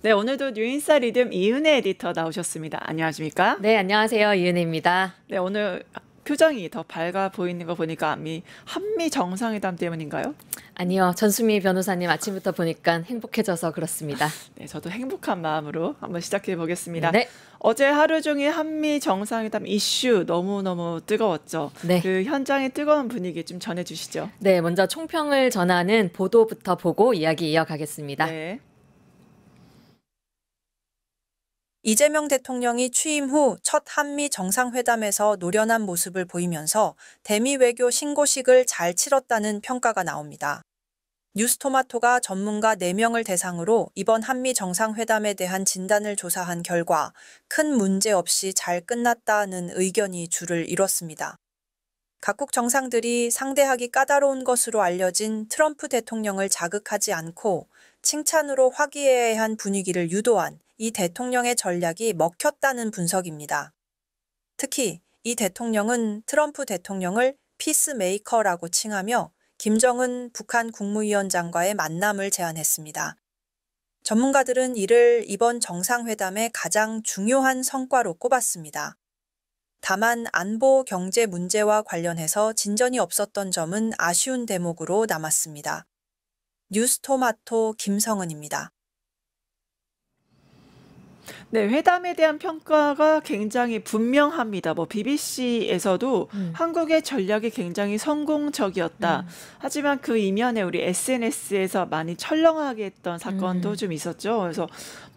네, 오늘도 뉴인사 리듬 이은혜 에디터 나오셨습니다. 안녕하십니까? 네, 안녕하세요. 이은혜입니다. 네, 오늘 표정이 더 밝아 보이는 거 보니까 한미 정상회담 때문인가요? 아니요, 전수미 변호사님 아침부터 보니까 행복해져서 그렇습니다. 네, 저도 행복한 마음으로 한번 시작해 보겠습니다. 네. 어제 하루 종일 한미 정상회담 이슈 너무너무 뜨거웠죠. 네. 그 현장의 뜨거운 분위기 좀 전해주시죠. 네, 먼저 총평을 전하는 보도부터 보고 이야기 이어가겠습니다. 네. 이재명 대통령이 취임 후 첫 한미 정상회담에서 노련한 모습을 보이면서 대미 외교 신고식을 잘 치렀다는 평가가 나옵니다. 뉴스토마토가 전문가 4명을 대상으로 이번 한미 정상회담에 대한 진단을 조사한 결과 큰 문제 없이 잘 끝났다는 의견이 줄을 이뤘습니다. 각국 정상들이 상대하기 까다로운 것으로 알려진 트럼프 대통령을 자극하지 않고 칭찬으로 화기애애한 분위기를 유도한 이 대통령의 전략이 먹혔다는 분석입니다. 특히 이 대통령은 트럼프 대통령을 피스메이커라고 칭하며 김정은 북한 국무위원장과의 만남을 제안했습니다. 전문가들은 이를 이번 정상회담의 가장 중요한 성과로 꼽았습니다. 다만 안보 경제 문제와 관련해서 진전이 없었던 점은 아쉬운 대목으로 남았습니다. 뉴스토마토 김성은입니다. 네, 회담에 대한 평가가 굉장히 분명합니다. BBC에서도 한국의 전략이 굉장히 성공적이었다. 하지만 그 이면에 우리 SNS에서 많이 철렁하게 했던 사건도 좀 있었죠. 그래서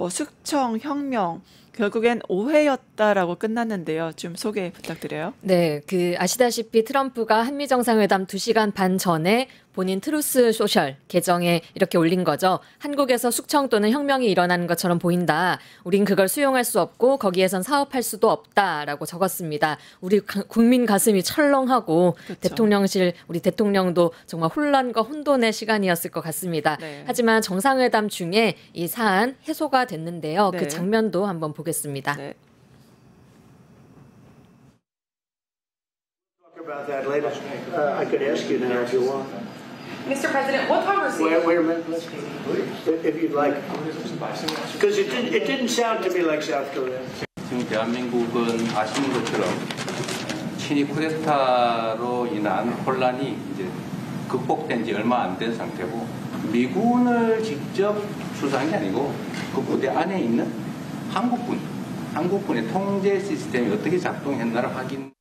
숙청, 혁명, 결국엔 오해였다라고 끝났는데요. 좀 소개 부탁드려요. 네, 아시다시피 트럼프가 한미 정상회담 2시간 반 전에 본인 트루스 소셜 계정에 이렇게 올린 거죠. 한국에서 숙청 또는 혁명이 일어나는 것처럼 보인다. 우린 그걸 수용할 수 없고 거기에선 사업할 수도 없다라고 적었습니다. 우리 국민 가슴이 철렁하고 그렇죠. 우리 대통령도 정말 혼란과 혼돈의 시간이었을 것 같습니다. 네. 하지만 정상회담 중에 이 사안 해소가 됐는데요. 네. 그 장면도 한번 보겠습니다. 네. About that later. I could ask you now if you want. Mr. President, what conversation? Wait a minute, if you'd like, because it didn't sound to me like South Korea. 지금 대한민국은 아시는 것처럼 친위 쿠데타로 인한 혼란이 이제 극복된 지 얼마 안 된 상태고 미군을 직접 수사한 게 아니고 그 부대 안에 있는 한국군의 통제 시스템이 어떻게 작동했나를 확인.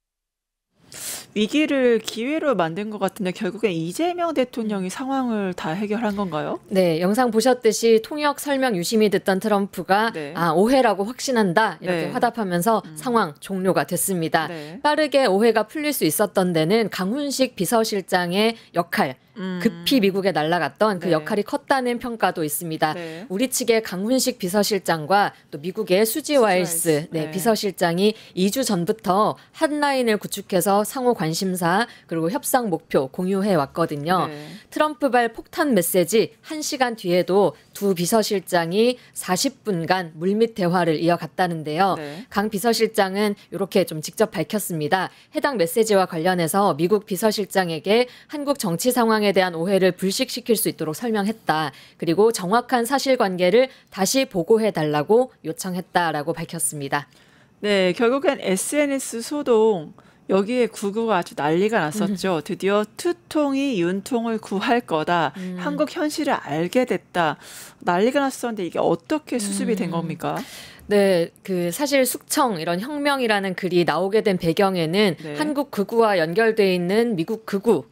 위기를 기회로 만든 것 같은데 결국엔 이재명 대통령이 상황을 다 해결한 건가요? 네, 영상 보셨듯이 통역 설명 유심히 듣던 트럼프가 네. 오해라고 확신한다 이렇게 네. 화답하면서 상황 종료가 됐습니다. 네. 빠르게 오해가 풀릴 수 있었던 데는 강훈식 비서실장의 역할, 급히 미국에 날아갔던 그 네. 역할이 컸다는 평가도 있습니다. 네. 우리 측의 강훈식 비서실장과 또 미국의 수지 와일스 네. 비서실장이 2주 전부터 핫라인을 구축해서 상호 관심사 그리고 협상 목표 공유해 왔거든요. 네. 트럼프발 폭탄 메시지 1시간 뒤에도 두 비서실장이 40분간 물밑 대화를 이어갔다는데요. 네. 강 비서실장은 이렇게 좀 직접 밝혔습니다. 해당 메시지와 관련해서 미국 비서실장에게 한국 정치 상황에 대한 오해를 불식시킬 수 있도록 설명했다. 그리고 정확한 사실관계를 다시 보고해달라고 요청했다라고 밝혔습니다. 네, 결국엔 SNS 소동 여기에 구구가 아주 난리가 났었죠. 드디어 투통이 윤통을 구할 거다. 한국 현실을 알게 됐다. 난리가 났었는데 이게 어떻게 수습이 된 겁니까? 네, 사실 숙청 이런 혁명이라는 글이 나오게 된 배경에는 네. 한국 극우와 연결돼 있는 미국 극우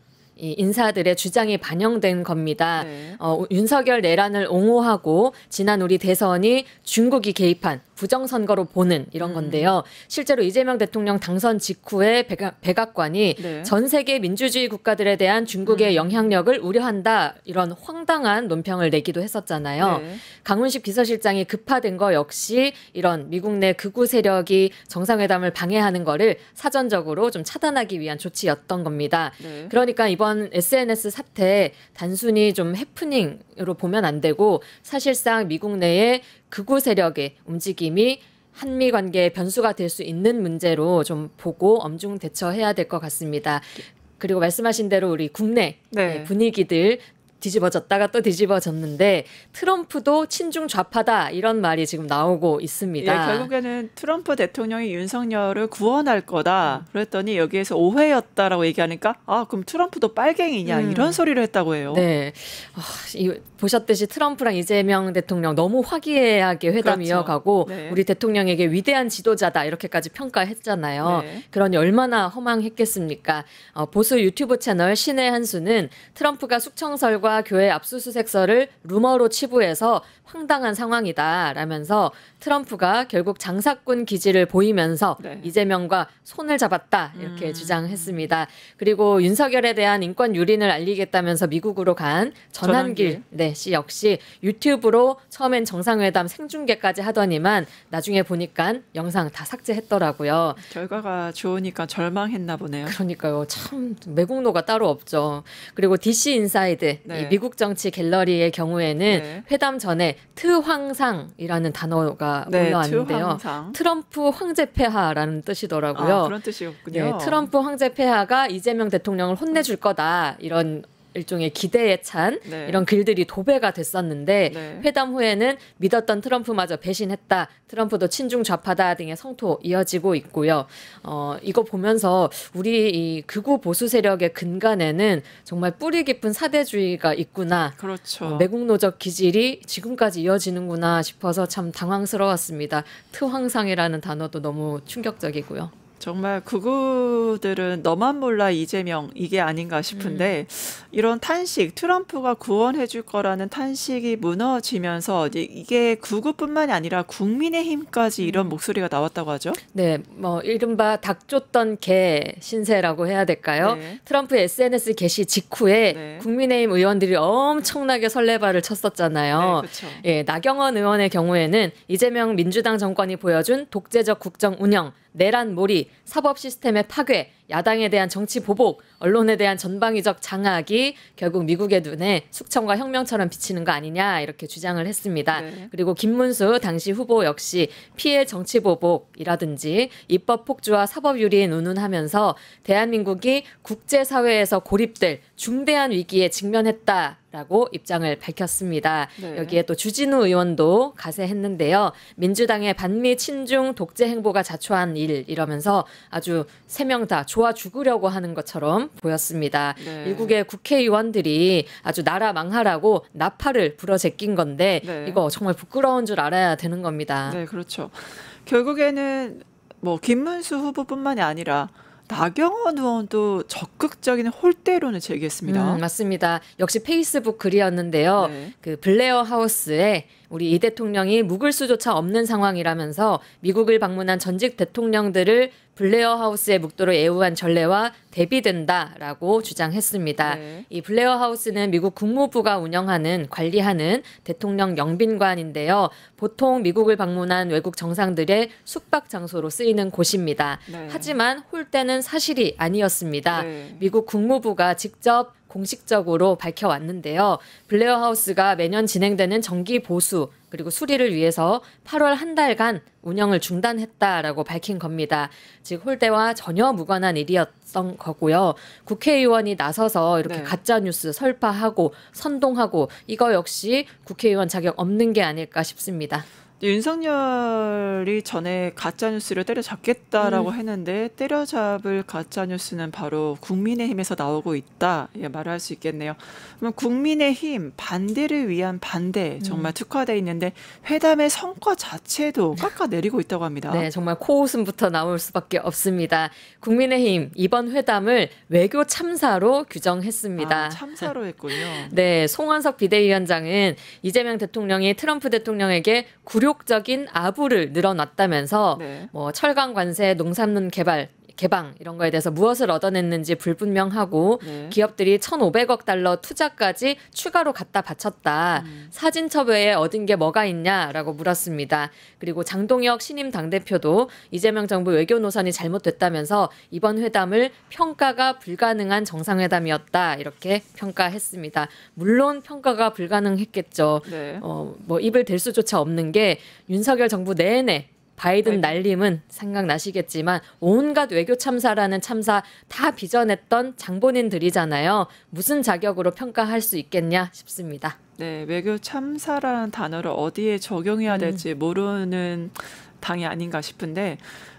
이 인사들의 주장이 반영된 겁니다. 네. 윤석열 내란을 옹호하고 지난 우리 대선이 중국이 개입한 부정선거로 보는 이런 건데요. 실제로 이재명 대통령 당선 직후에 백악관이 네. 전 세계 민주주의 국가들에 대한 중국의 영향력을 우려한다 이런 황당한 논평을 내기도 했었잖아요. 네. 강훈식 비서실장이 급파된 거 역시 이런 미국 내 극우 세력이 정상회담을 방해하는 거를 사전적으로 좀 차단하기 위한 조치였던 겁니다. 네. 그러니까 이번 SNS 사태 단순히 좀 해프닝으로 보면 안 되고 사실상 미국 내의 극우 세력의 움직임이 한미 관계의 변수가 될 수 있는 문제로 좀 보고 엄중 대처해야 될 것 같습니다. 그리고 말씀하신 대로 우리 국내 네. 분위기들 뒤집어졌다가 또 뒤집어졌는데 트럼프도 친중 좌파다 이런 말이 지금 나오고 있습니다. 예, 결국에는 트럼프 대통령이 윤석열을 구원할 거다. 그랬더니 여기에서 오해였다라고 얘기하니까 그럼 트럼프도 빨갱이냐 이런 소리를 했다고 해요. 네, 보셨듯이 트럼프랑 이재명 대통령 너무 화기애애하게 회담 그렇죠. 이어가고 네. 우리 대통령에게 위대한 지도자다 이렇게까지 평가했잖아요. 네. 그러니 얼마나 허망했겠습니까? 보수 유튜브 채널 신의 한수는 트럼프가 숙청설과 교회 압수수색서를 루머로 치부해서 황당한 상황이다 라면서 트럼프가 결국 장사꾼 기질을 보이면서 네. 이재명과 손을 잡았다 이렇게 주장했습니다. 그리고 윤석열에 대한 인권 유린을 알리겠다면서 미국으로 간 전한길 씨 역시 유튜브로 처음엔 정상회담 생중계까지 하더니만 나중에 보니까 영상 다 삭제했더라고요. 결과가 좋으니까 절망했나 보네요. 그러니까요. 참 매국노가 따로 없죠. 그리고 DC 인사이드 네. 이 미국 정치 갤러리의 경우에는 네. 회담 전에 트황상이라는 단어가 올라왔는데요. 트황상. 트럼프 황제 폐하라는 뜻이더라고요. 그런 뜻이었군요. 네, 트럼프 황제 폐하가 이재명 대통령을 혼내줄 거다 이런 일종의 기대에 찬 네. 이런 글들이 도배가 됐었는데 네. 회담 후에는 믿었던 트럼프마저 배신했다. 트럼프도 친중 좌파다 등의 성토 이어지고 있고요. 이거 보면서 우리 이 극우 보수 세력의 근간에는 정말 뿌리 깊은 사대주의가 있구나. 그렇죠. 매국노적 기질이 지금까지 이어지는구나 싶어서 참 당황스러웠습니다. 트황상이라는 단어도 너무 충격적이고요. 정말 극우들은 너만 몰라 이재명 이게 아닌가 싶은데 이런 탄식 트럼프가 구원해 줄 거라는 탄식이 무너지면서 이게 극우뿐만이 아니라 국민의힘까지 이런 목소리가 나왔다고 하죠. 네, 뭐 이른바 닭 쫓던 개 신세라고 해야 될까요? 네. 트럼프 SNS 게시 직후에 네. 국민의힘 의원들이 엄청나게 설레발을 쳤었잖아요. 네, 그렇죠. 예, 나경원 의원의 경우에는 이재명 민주당 정권이 보여준 독재적 국정 운영, 내란 몰이, 사법 시스템의 파괴, 야당에 대한 정치 보복, 언론에 대한 전방위적 장악이 결국 미국의 눈에 숙청과 혁명처럼 비치는 거 아니냐 이렇게 주장을 했습니다. 네. 그리고 김문수 당시 후보 역시 피해 정치 보복이라든지 입법 폭주와 사법 유리에 운운하면서 대한민국이 국제사회에서 고립될 중대한 위기에 직면했다라고 입장을 밝혔습니다. 네. 여기에 또 주진우 의원도 가세했는데요. 민주당의 반미 친중 독재 행보가 자초한 일 이러면서 아주 세 명 다 좋아 죽으려고 하는 것처럼 보였습니다. 네. 일국의 국회의원들이 아주 나라 망하라고 나팔을 불어 제낀 건데 네. 이거 정말 부끄러운 줄 알아야 되는 겁니다. 네, 그렇죠. 결국에는 뭐 김문수 후보뿐만이 아니라 나경원 의원도 적극적인 홀대론을 제기했습니다. 맞습니다. 역시 페이스북 글이었는데요. 네. 그 블레어 하우스에 우리 이 대통령이 묵을 수조차 없는 상황이라면서 미국을 방문한 전직 대통령들을 블레어 하우스에 묵도록 애우한 전례와 대비된다라고 주장했습니다. 네. 이 블레어 하우스는 미국 국무부가 운영하는 관리하는 대통령 영빈관인데요. 보통 미국을 방문한 외국 정상들의 숙박 장소로 쓰이는 곳입니다. 네. 하지만 홀대는 사실이 아니었습니다. 네. 미국 국무부가 직접 공식적으로 밝혀왔는데요. 블레어 하우스가 매년 진행되는 정기 보수 그리고 수리를 위해서 8월 한 달간 운영을 중단했다라고 밝힌 겁니다. 즉 홀대와 전혀 무관한 일이었던 거고요. 국회의원이 나서서 이렇게 네. 가짜뉴스 설파하고 선동하고 이거 역시 국회의원 자격 없는 게 아닐까 싶습니다. 윤석열이 전에 가짜뉴스를 때려잡겠다라고 했는데 때려잡을 가짜뉴스는 바로 국민의힘에서 나오고 있다. 예, 말을 할 수 있겠네요. 그러면 국민의힘 반대를 위한 반대 정말 특화되어 있는데 회담의 성과 자체도 깎아내리고 있다고 합니다. 네, 정말 코웃음부터 나올 수밖에 없습니다. 국민의힘 이번 회담을 외교 참사로 규정했습니다. 참사로 했군요. 네, 송원석 비대위원장은 이재명 대통령이 트럼프 대통령에게 굴욕적인 아부를 늘어놨다면서 네. 뭐 철강 관세, 농산물 개방 이런 거에 대해서 무엇을 얻어냈는지 불분명하고 네. 기업들이 1,500억 달러 투자까지 추가로 갖다 바쳤다. 사진첩 외에 얻은 게 뭐가 있냐라고 물었습니다. 그리고 장동혁 신임 당대표도 이재명 정부 외교 노선이 잘못됐다면서 이번 회담을 평가가 불가능한 정상회담이었다 이렇게 평가했습니다. 물론 평가가 불가능했겠죠. 네. 뭐 입을 댈 수조차 없는 게 윤석열 정부 내내 바이든 날림은 생각나시겠지만 온갖 외교 참사라는 참사 다 빚어냈던 장본인들이잖아요. 무슨 자격으로 평가할 수 있겠냐 싶습니다. 네, 외교 참사라는 단어를 어디에 적용해야 될지 모르는 당이 아닌가 싶은데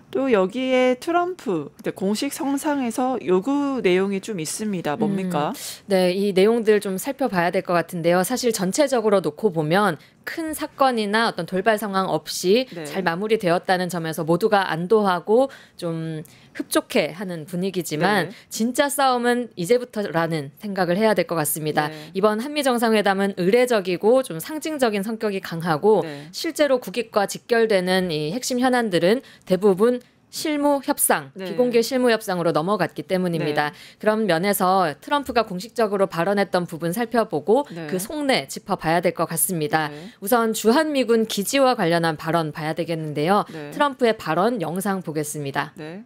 또 여기에 트럼프 공식 성상에서 요구 내용이 좀 있습니다. 뭡니까? 네, 이 내용들 좀 살펴봐야 될 것 같은데요. 사실 전체적으로 놓고 보면 큰 사건이나 어떤 돌발 상황 없이 네. 잘 마무리되었다는 점에서 모두가 안도하고 좀 흡족해하는 분위기지만 네. 진짜 싸움은 이제부터라는 생각을 해야 될 것 같습니다. 네. 이번 한미 정상회담은 의례적이고 좀 상징적인 성격이 강하고 네. 실제로 국익과 직결되는 이 핵심 현안들은 대부분 실무 협상, 네. 비공개 실무 협상으로 넘어갔기 때문입니다. 네. 그런 면에서 트럼프가 공식적으로 발언했던 부분 살펴보고 네. 그 속내 짚어봐야 될 것 같습니다. 네. 우선 주한미군 기지와 관련한 발언 봐야 되겠는데요. 네. 트럼프의 발언 영상 보겠습니다. 네.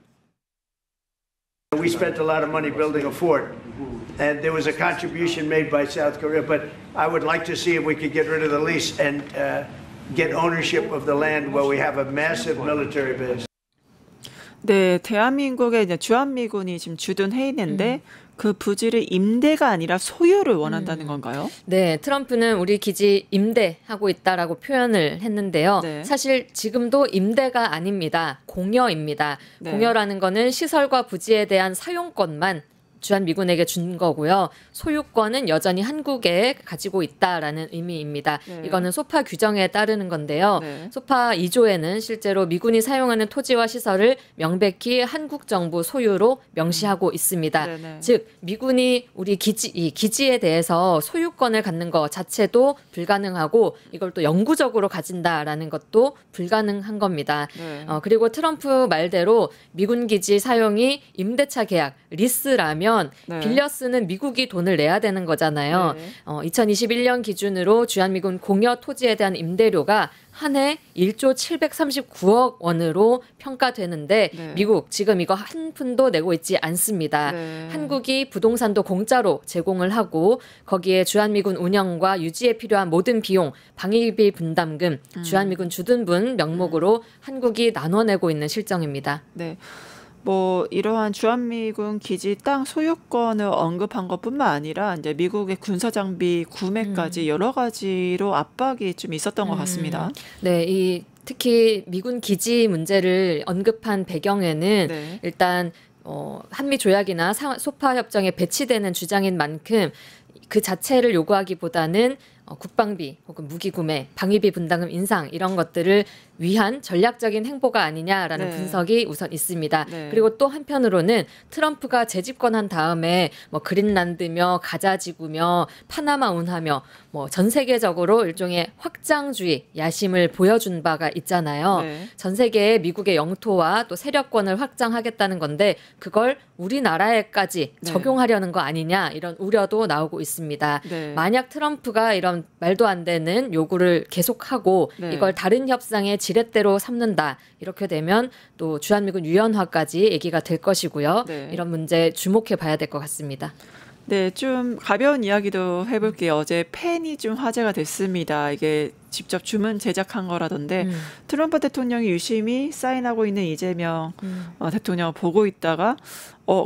We spent a lot of money building a fort, and there was a contribution made by South Korea, but I would like to see if we could get rid of the lease and get ownership of the land where we have a massive military base. 네, 대한민국의 이제 주한미군이 지금 주둔해 있는데 그 부지를 임대가 아니라 소유를 원한다는 건가요? 네, 트럼프는 우리 기지 임대하고 있다라고 표현을 했는데요. 네. 사실 지금도 임대가 아닙니다. 공여입니다. 네. 공여라는 거는 시설과 부지에 대한 사용권만 주한미군에게 준 거고요. 소유권은 여전히 한국에 가지고 있다라는 의미입니다. 네. 이거는 소파 규정에 따르는 건데요. 네. 소파 2조에는 실제로 미군이 사용하는 토지와 시설을 명백히 한국 정부 소유로 명시하고 있습니다. 네네. 즉 미군이 우리 이 기지에 대해서 소유권을 갖는 것 자체도 불가능하고 이걸 또 영구적으로 가진다라는 것도 불가능한 겁니다. 네. 그리고 트럼프 말대로 미군 기지 사용이 임대차 계약, 리스라면 네. 빌려 쓰는 미국이 돈을 내야 되는 거잖아요. 네. 2021년 기준으로 주한미군 공여 토지에 대한 임대료가 한 해 1조 739억 원으로 평가되는데 네. 미국 지금 이거 한 푼도 내고 있지 않습니다. 네. 한국이 부동산도 공짜로 제공을 하고 거기에 주한미군 운영과 유지에 필요한 모든 비용, 방위비 분담금, 주한미군 주둔분 명목으로 한국이 나눠내고 있는 실정입니다. 네. 뭐 이러한 주한미군 기지 땅 소유권을 언급한 것뿐만 아니라 이제 미국의 군사 장비 구매까지 여러 가지로 압박이 좀 있었던 것 같습니다. 네, 특히 미군 기지 문제를 언급한 배경에는 네. 일단 한미 조약이나 소파 협정에 배치되는 주장인 만큼 그 자체를 요구하기보다는 국방비 혹은 무기 구매, 방위비 분담금 인상 이런 것들을 위한 전략적인 행보가 아니냐라는 네. 분석이 우선 있습니다. 네. 그리고 또 한편으로는 트럼프가 재집권한 다음에 뭐 그린란드며 가자지구며 파나마 운하며 뭐 전 세계적으로 일종의 확장주의 야심을 보여준 바가 있잖아요. 네. 전 세계의 미국의 영토와 또 세력권을 확장하겠다는 건데 그걸 우리나라에까지 네. 적용하려는 거 아니냐 이런 우려도 나오고 있습니다. 네. 만약 트럼프가 이런 말도 안 되는 요구를 계속하고 네. 이걸 다른 협상의 지렛대로 삼는다. 이렇게 되면 또 주한미군 유연화까지 얘기가 될 것이고요. 네. 이런 문제 주목해 봐야 될 것 같습니다. 네, 좀 가벼운 이야기도 해볼게요. 어제 펜이 좀 화제가 됐습니다. 이게 직접 주문 제작한 거라던데 트럼프 대통령이 유심히 사인하고 있는 이재명 대통령을 보고 있다가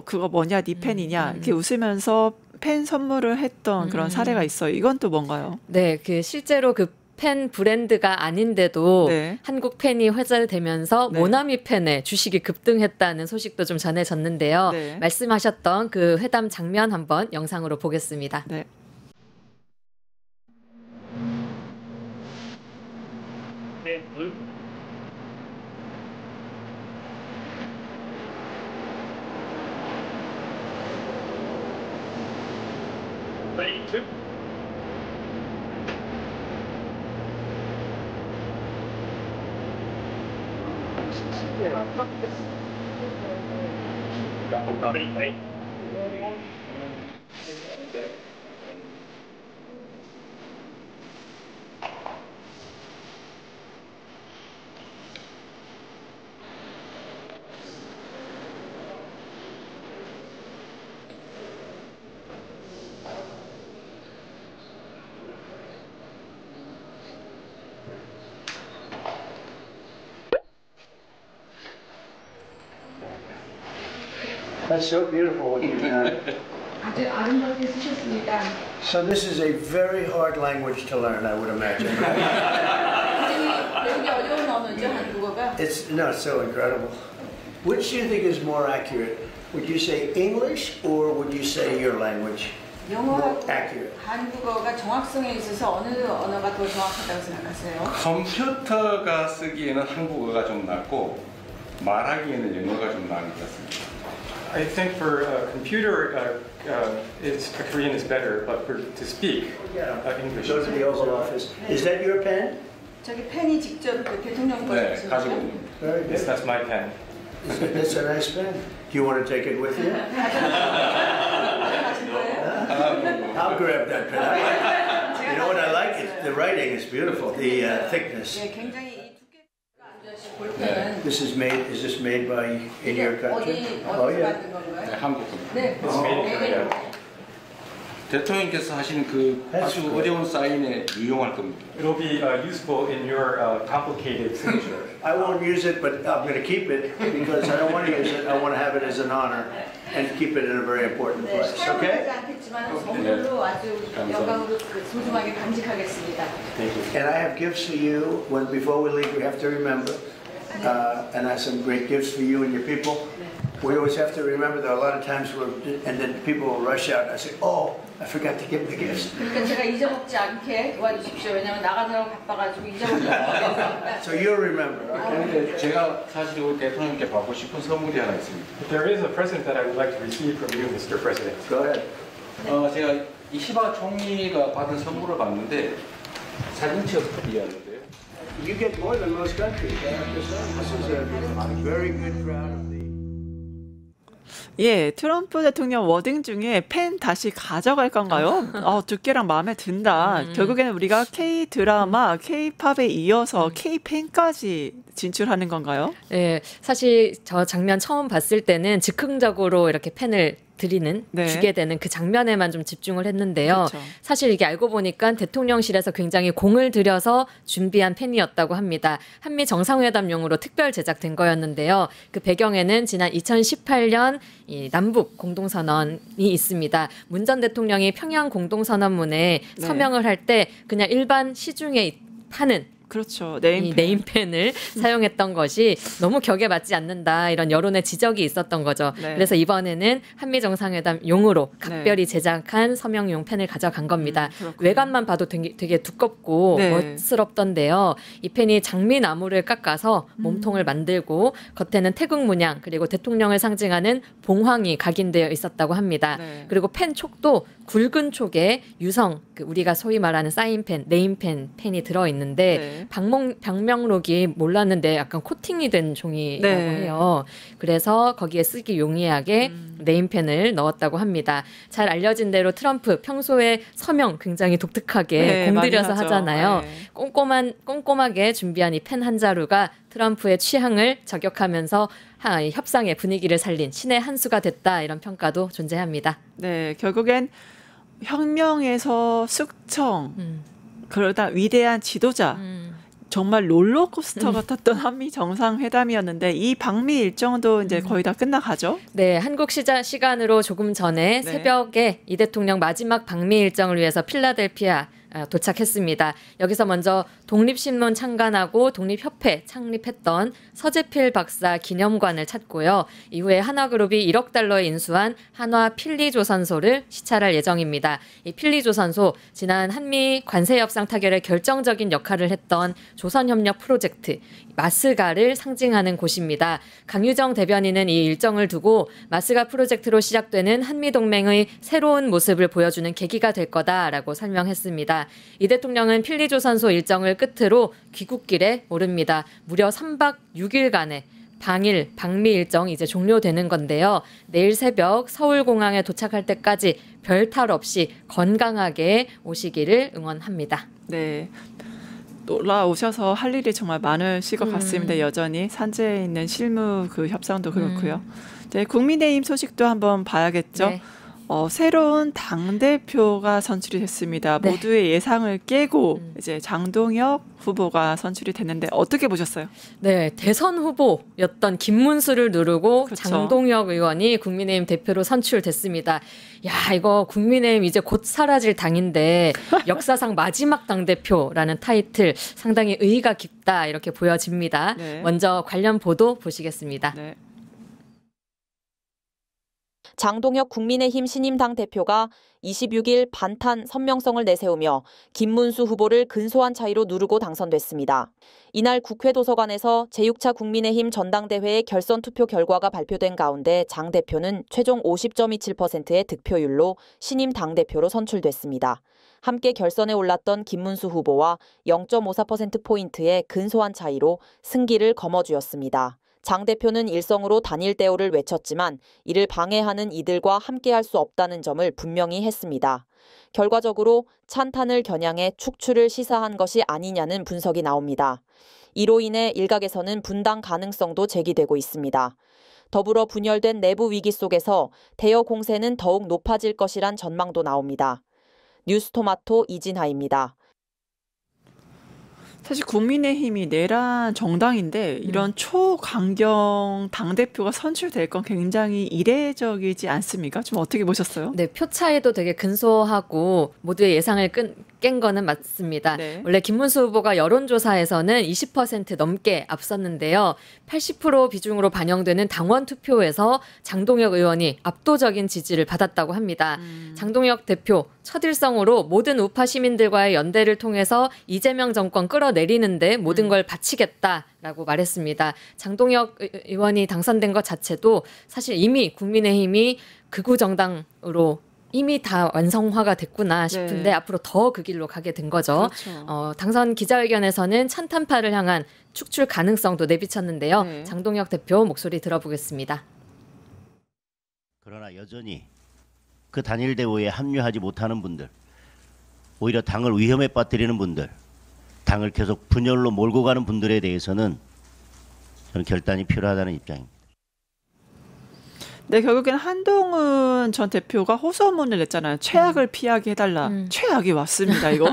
그거 뭐냐, 네 펜이냐 이렇게 웃으면서 펜 선물을 했던 그런 사례가 있어요. 이건 또 뭔가요? 네, 실제로 펜 브랜드가 아닌데도 네. 한국 펜이 회자되면서 네. 모나미 펜의 주식이 급등했다는 소식도 좀 전해졌는데요. 네. 말씀하셨던 그 회담 장면 한번 영상으로 보겠습니다. 네. That's so beautiful what you've done. 아주 아름답게 쓰셨습니다. So this is a very hard language to learn, I would imagine. 굉장히 어려운 언어죠, 한국어가. It's so incredible. Which do you think is more accurate? Would you say English or would you say your language? 영어하고 accurate. 한국어가 정확성에 있어서 어느 언어가 더 정확하다고 생각하세요? 컴퓨터가 쓰기에는 한국어가 좀 낫고 말하기에는 영어가 좀 나은 것 같습니다. I think for computer, Korean is better, but to speak, English. Go to the Oval Office. Is that your pen? 저기 펜이 직접 그 대통령 네, 거죠? 가지고 있는. Very Yes, good. that's my pen. That's a nice pen. Do you want to take it with you? 가진 거예요? I'll grab that pen. I like it. You know what I like? The writing is beautiful. The thickness. 네, 굉장히 이 두께가 볼펜은 Is this made by in your country? 어디서 만든 건가요? 네, 한국입니다. 네, It's made in Korea. 대통령께서 하신 그 아주 어려운 사인에 유용할 겁니다. It'll be useful in your complicated signature. I won't use it, but I'm going to keep it because I don't want to use it. I want to have it as an honor and keep it in a very important 네, place. 사용하지 Okay? 않겠지만 선물로 아주 영광으로 소중하게 간직하겠습니다. Thank you. And I have gifts for you. Before we leave, we have to remember, and I have some great gifts for you and your people. We always have to remember that a lot of times and then people will rush out and I say, oh, I forgot to give the gifts. 그러니까 제가 잊어먹지 않게 도와주십시오. 왜냐면 나가느라고 바빠가지고 잊어먹지 않게. So you'll remember. Okay? 그런데 제가 사실 우리 대통령께 받고 싶은 선물이 하나 있습니다. There is a present that I would like to receive from you, Mr. President. Go ahead. 제가 이시바 총리가 받은 선물을 봤는데 사진 찍었는데요. You get more than most countries, I have to say. This is a very good crowd of the... 예, 트럼프 대통령 워딩 중에 펜 다시 가져갈 건가요? 두께랑 마음에 든다. 결국에는 우리가 K 드라마, K 팝에 이어서 K 펜까지 진출하는 건가요? 네, 사실 저 장면 처음 봤을 때는 즉흥적으로 이렇게 펜을 드리는 네. 주게 되는 그 장면에만 좀 집중을 했는데요. 그렇죠. 사실 이게 알고 보니까 대통령실에서 굉장히 공을 들여서 준비한 펜이었다고 합니다. 한미 정상회담용으로 특별 제작된 거였는데요. 그 배경에는 지난 2018년 이 남북 공동선언이 있습니다. 문 전 대통령이 평양 공동선언문에 네. 서명을 할 때 그냥 일반 시중에 파는 그렇죠. 이 네임펜을 사용했던 것이 너무 격에 맞지 않는다 이런 여론의 지적이 있었던 거죠. 네. 그래서 이번에는 한미 정상회담 용으로 각별히 제작한 서명용 펜을 가져간 겁니다. 외관만 봐도 되게 두껍고 네. 멋스럽던데요. 이 펜이 장미나무를 깎아서 몸통을 만들고 겉에는 태국 문양 그리고 대통령을 상징하는 봉황이 각인되어 있었다고 합니다. 네. 그리고 펜 촉도 굵은 촉에 유성 우리가 소위 말하는 사인펜, 네임펜이 들어있는데 네. 방명록이 몰랐는데 약간 코팅이 된 종이라고 네. 해요. 그래서 거기에 쓰기 용이하게 네임펜을 넣었다고 합니다. 잘 알려진 대로 트럼프 평소에 서명 굉장히 독특하게 네, 공들여서 많이 하죠. 하잖아요. 네. 꼼꼼하게 준비한 이 펜 한 자루가 트럼프의 취향을 저격하면서 협상의 분위기를 살린 신의 한 수가 됐다 이런 평가도 존재합니다. 네, 결국엔 혁명에서 숙청, 그러다 위대한 지도자, 정말 롤러코스터 같았던 한미 정상회담이었는데 이 방미 일정도 이제 거의 다 끝나가죠. 네, 한국 시간으로 조금 전에 네. 새벽에 이 대통령 마지막 방미 일정을 위해서 필라델피아 도착했습니다. 여기서 먼저 독립신문 창간하고 독립협회 창립했던 서재필 박사 기념관을 찾고요. 이후에 한화그룹이 1억 달러에 인수한 한화 필리조선소를 시찰할 예정입니다. 이 필리조선소, 지난 한미 관세협상 타결에 결정적인 역할을 했던 조선협력 프로젝트 마스가를 상징하는 곳입니다. 강유정 대변인은 이 일정을 두고 마스가 프로젝트로 시작되는 한미동맹의 새로운 모습을 보여주는 계기가 될 거다라고 설명했습니다. 이 대통령은 필리조선소 일정을 끝으로 귀국길에 오릅니다. 무려 3박 6일간의 방미 일정 이제 종료되는 건데요. 내일 새벽 서울공항에 도착할 때까지 별 탈 없이 건강하게 오시기를 응원합니다. 네. 올라오셔서 할 일이 정말 많으실 것 같습니다. 여전히 산재에 있는 실무 그 협상도 그렇고요. 네, 국민의힘 소식도 한번 봐야겠죠. 네. 새로운 당대표가 선출이 됐습니다. 네. 모두의 예상을 깨고 이제 장동혁 후보가 선출이 됐는데 어떻게 보셨어요? 네, 대선 후보였던 김문수를 누르고 그쵸. 장동혁 의원이 국민의힘 대표로 선출됐습니다. 야, 이거 국민의힘 이제 곧 사라질 당인데 역사상 마지막 당대표라는 타이틀 상당히 의의가 깊다 이렇게 보여집니다. 네. 먼저 관련 보도 보시겠습니다. 네. 장동혁 국민의힘 신임당 대표가 26일 반탄 선명성을 내세우며 김문수 후보를 근소한 차이로 누르고 당선됐습니다. 이날 국회 도서관에서 제6차 국민의힘 전당대회의 결선 투표 결과가 발표된 가운데 장 대표는 최종 50.27%의 득표율로 신임 당대표로 선출됐습니다. 함께 결선에 올랐던 김문수 후보와 0.54%포인트의 근소한 차이로 승기를 거머쥐었습니다. 장 대표는 일성으로 단일 대우를 외쳤지만 이를 방해하는 이들과 함께할 수 없다는 점을 분명히 했습니다. 결과적으로 찬탄을 겨냥해 축출을 시사한 것이 아니냐는 분석이 나옵니다. 이로 인해 일각에서는 분당 가능성도 제기되고 있습니다. 더불어 분열된 내부 위기 속에서 대여 공세는 더욱 높아질 것이란 전망도 나옵니다. 뉴스토마토 이진하입니다. 사실 국민의힘이 내란 정당인데 이런 초강경 당대표가 선출될 건 굉장히 이례적이지 않습니까? 좀 어떻게 보셨어요? 네, 표 차이도 되게 근소하고 모두의 예상을 깬 거는 맞습니다. 네. 원래 김문수 후보가 여론조사에서는 20% 넘게 앞섰는데요. 80% 비중으로 반영되는 당원 투표에서 장동혁 의원이 압도적인 지지를 받았다고 합니다. 장동혁 대표 첫일성으로 모든 우파 시민들과의 연대를 통해서 이재명 정권 끌어내리는데 모든 걸 바치겠다라고 말했습니다. 장동혁 의원이 당선된 것 자체도 사실 이미 국민의힘이 극우 정당으로 이미 다 완성화가 됐구나 싶은데 네. 앞으로 더 그 길로 가게 된 거죠. 그렇죠. 당선 기자회견에서는 찬탄파를 향한 축출 가능성도 내비쳤는데요. 네. 장동혁 대표 목소리 들어보겠습니다. 그러나 여전히 그 단일 대우에 합류하지 못하는 분들, 오히려 당을 위험에 빠뜨리는 분들, 당을 계속 분열로 몰고 가는 분들에 대해서는 저는 결단이 필요하다는 입장입니다. 네, 결국에는 한동훈 전 대표가 호소문을 냈잖아요. 최악을 피하게 해달라. 최악이 왔습니다, 이거.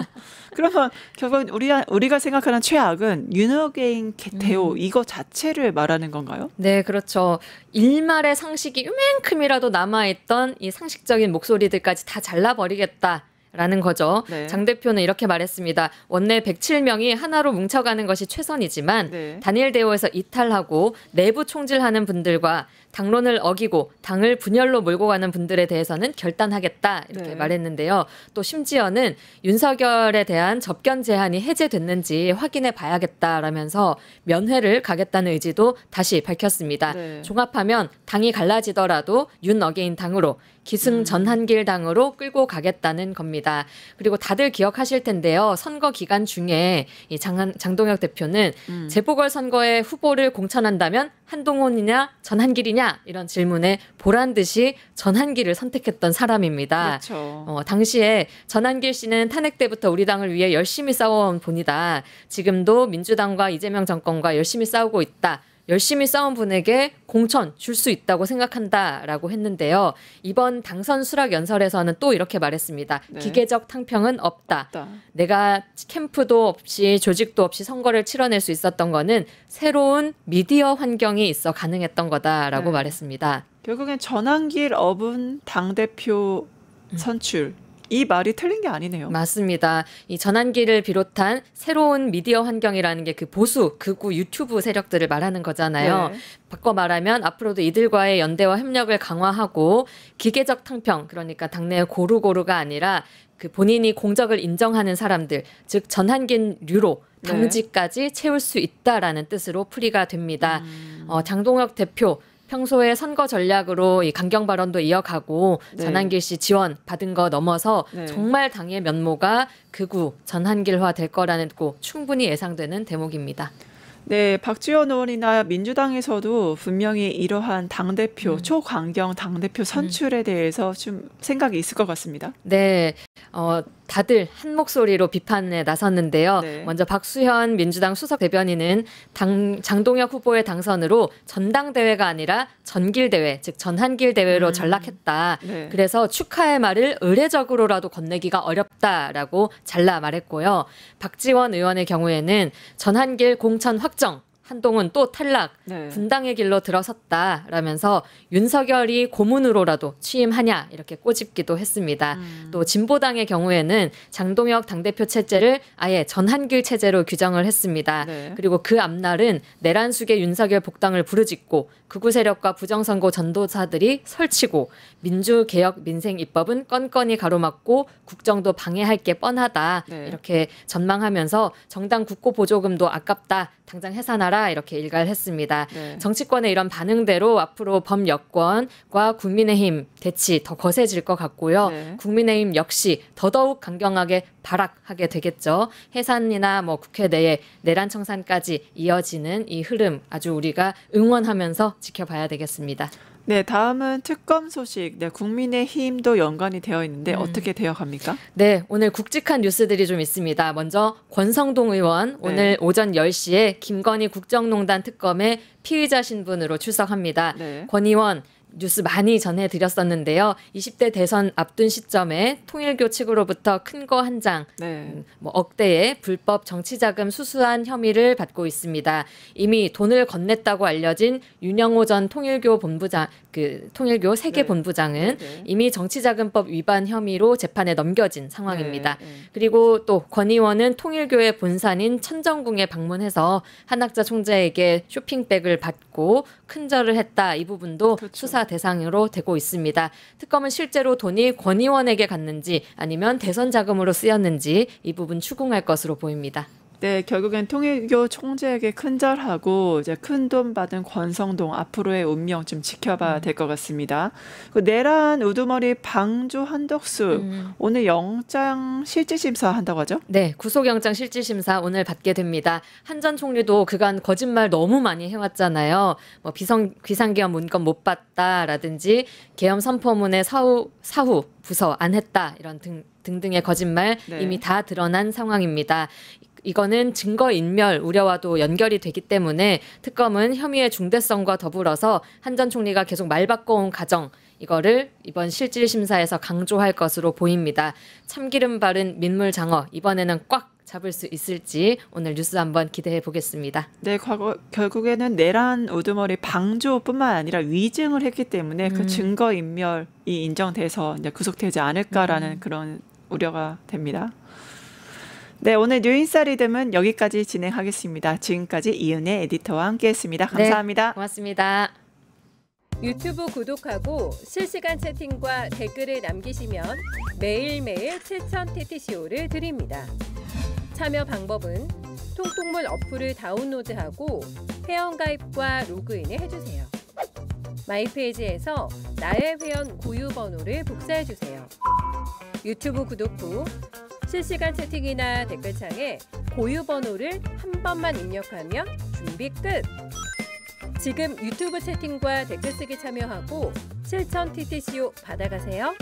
그러면 결국 우리가 생각하는 최악은 윤어게인 대우 이거 자체를 말하는 건가요? 네, 그렇죠. 일말의 상식이 요만큼이라도 남아있던 이 상식적인 목소리들까지 다 잘라버리겠다. 라는 거죠. 네. 장 대표는 이렇게 말했습니다. 원내 107명이 하나로 뭉쳐가는 것이 최선이지만 네. 단일 대우에서 이탈하고 내부 총질하는 분들과 당론을 어기고 당을 분열로 몰고 가는 분들에 대해서는 결단하겠다 이렇게 네. 말했는데요. 또 심지어는 윤석열에 대한 접견 제한이 해제됐는지 확인해 봐야겠다라면서 면회를 가겠다는 의지도 다시 밝혔습니다. 네. 종합하면 당이 갈라지더라도 윤 어게인 당으로 기승 전한길 당으로 끌고 가겠다는 겁니다. 그리고 다들 기억하실 텐데요. 선거 기간 중에 이 장동혁 대표는 재보궐선거에 후보를 공천한다면 한동훈이냐 전한길이냐 이런 질문에 보란 듯이 전한길을 선택했던 사람입니다. 그렇죠. 당시에 전한길 씨는 탄핵 때부터 우리 당을 위해 열심히 싸워온 분이다. 지금도 민주당과 이재명 정권과 열심히 싸우고 있다. 열심히 싸운 분에게 공천 줄 수 있다고 생각한다라고 했는데요. 이번 당선 수락 연설에서는 또 이렇게 말했습니다. 네. 기계적 탕평은 없다. 내가 캠프도 없이 조직도 없이 선거를 치러낼 수 있었던 거는 새로운 미디어 환경이 있어 가능했던 거다라고 네. 말했습니다. 결국엔 전한길 업은 당대표 선출. 이 말이 틀린 게 아니네요. 맞습니다. 이 전한길을 비롯한 새로운 미디어 환경이라는 게 그 보수, 극우, 유튜브 세력들을 말하는 거잖아요. 네. 바꿔 말하면 앞으로도 이들과의 연대와 협력을 강화하고 기계적 탕평, 그러니까 당내의 고루고루가 아니라 그 본인이 공적을 인정하는 사람들, 즉 전한길류로 당직까지 채울 수 있다라는 뜻으로 풀이가 됩니다. 장동혁 대표 평소에 선거 전략으로 이 강경 발언도 이어가고 네. 전한길 씨 지원 받은 거 넘어서 네. 정말 당의 면모가 극우 전한길화 될 거라는 거 충분히 예상되는 대목입니다. 네, 박지원 의원이나 민주당에서도 분명히 이러한 당대표, 초강경 당대표 선출에 대해서 좀 생각이 있을 것 같습니다. 네, 다들 한 목소리로 비판에 나섰는데요. 네. 먼저 박수현 민주당 수석 대변인은 장동혁 후보의 당선으로 전당대회가 아니라 전길대회, 즉 전한길대회로 전락했다. 네. 그래서 축하의 말을 의례적으로라도 건네기가 어렵다라고 잘라 말했고요. 박지원 의원의 경우에는 전한길 공천 확정, 한동훈 또 탈락, 네. 분당의 길로 들어섰다라면서 윤석열이 고문으로라도 취임하냐 이렇게 꼬집기도 했습니다. 또 진보당의 경우에는 장동혁 당대표 체제를 아예 전한길 체제로 규정을 했습니다. 네. 그리고 그 앞날은 내란숙의 윤석열 복당을 부르짖고 극우 세력과 부정선거 전도사들이 설치고 민주개혁 민생입법은 건건이 가로막고 국정도 방해할 게 뻔하다. 네. 이렇게 전망하면서 정당 국고보조금도 아깝다. 당장 해산하라 이렇게 일갈을 했습니다. 네. 정치권의 이런 반응대로 앞으로 범여권과 국민의힘 대치 더 거세질 것 같고요. 네. 국민의힘 역시 더더욱 강경하게 발악하게 되겠죠. 해산이나 국회 내에 내란 청산까지 이어지는 이 흐름 아주 우리가 응원하면서 지켜봐야 되겠습니다. 네, 다음은 특검 소식. 네, 국민의힘도 연관이 되어 있는데 어떻게 되어갑니까? 네, 오늘 굵직한 뉴스들이 좀 있습니다. 먼저 권성동 의원 오늘 오전 10시에 김건희 국정농단 특검의 피의자 신분으로 출석합니다. 네. 권 의원 뉴스 많이 전해드렸었는데요. 20대 대선 앞둔 시점에 통일교 측으로부터 큰 거 한 장, 네. 억대의 불법 정치자금 수수한 혐의를 받고 있습니다. 이미 돈을 건넸다고 알려진 윤영호 전 통일교 본부장, 통일교 세계 네. 본부장은 네. 이미 정치자금법 위반 혐의로 재판에 넘겨진 상황입니다. 네. 그리고 또 권 의원은 통일교의 본산인 천정궁에 방문해서 한학자 총재에게 쇼핑백을 받고 큰절을 했다. 이 부분도 그렇죠. 수사 대상으로 되고 있습니다. 특검은 실제로 돈이 권 의원에게 갔는지 아니면 대선 자금으로 쓰였는지 이 부분 추궁할 것으로 보입니다. 네, 결국엔 통일교 총재에게 큰절하고 이제 큰돈 받은 권성동 앞으로의 운명 좀 지켜봐야 될 것 같습니다. 그 내란 우두머리 방조 한덕수 오늘 영장 실질심사 한다고 하죠? 네, 구속영장 실질심사 오늘 받게 됩니다. 한 전 총리도 그간 거짓말 너무 많이 해왔잖아요. 비상계엄 문건 못 봤다라든지 계엄 선포문에 사후 부서 안 했다 이런 등등의 거짓말 네. 이미 다 드러난 상황입니다. 이거는 증거인멸 우려와도 연결이 되기 때문에 특검은 혐의의 중대성과 더불어서 한 전 총리가 계속 말 바꿔온 가정 이거를 이번 실질심사에서 강조할 것으로 보입니다. 참기름 바른 민물장어 이번에는 꽉 잡을 수 있을지 오늘 뉴스 한번 기대해 보겠습니다. 네, 결국에는 내란 우두머리 방조뿐만 아니라 위증을 했기 때문에 그 증거인멸이 인정돼서 이제 구속되지 않을까라는 그런 우려가 됩니다. 네, 오늘 뉴인사 리듬은 여기까지 진행하겠습니다. 지금까지 이은혜 에디터와 함께했습니다. 감사합니다. 네, 고맙습니다. 유튜브 구독하고 실시간 채팅과 댓글을 남기시면 매일매일 7천 TTCO를 드립니다. 참여 방법은 통통물 어플을 다운로드하고 회원가입과 로그인을 해주세요. 마이페이지에서 나의 회원 고유 번호를 복사해주세요. 유튜브 구독 후 실시간 채팅이나 댓글창에 고유 번호를 한 번만 입력하면 준비 끝! 지금 유튜브 채팅과 댓글 쓰기 참여하고 실천 TTCO 받아가세요.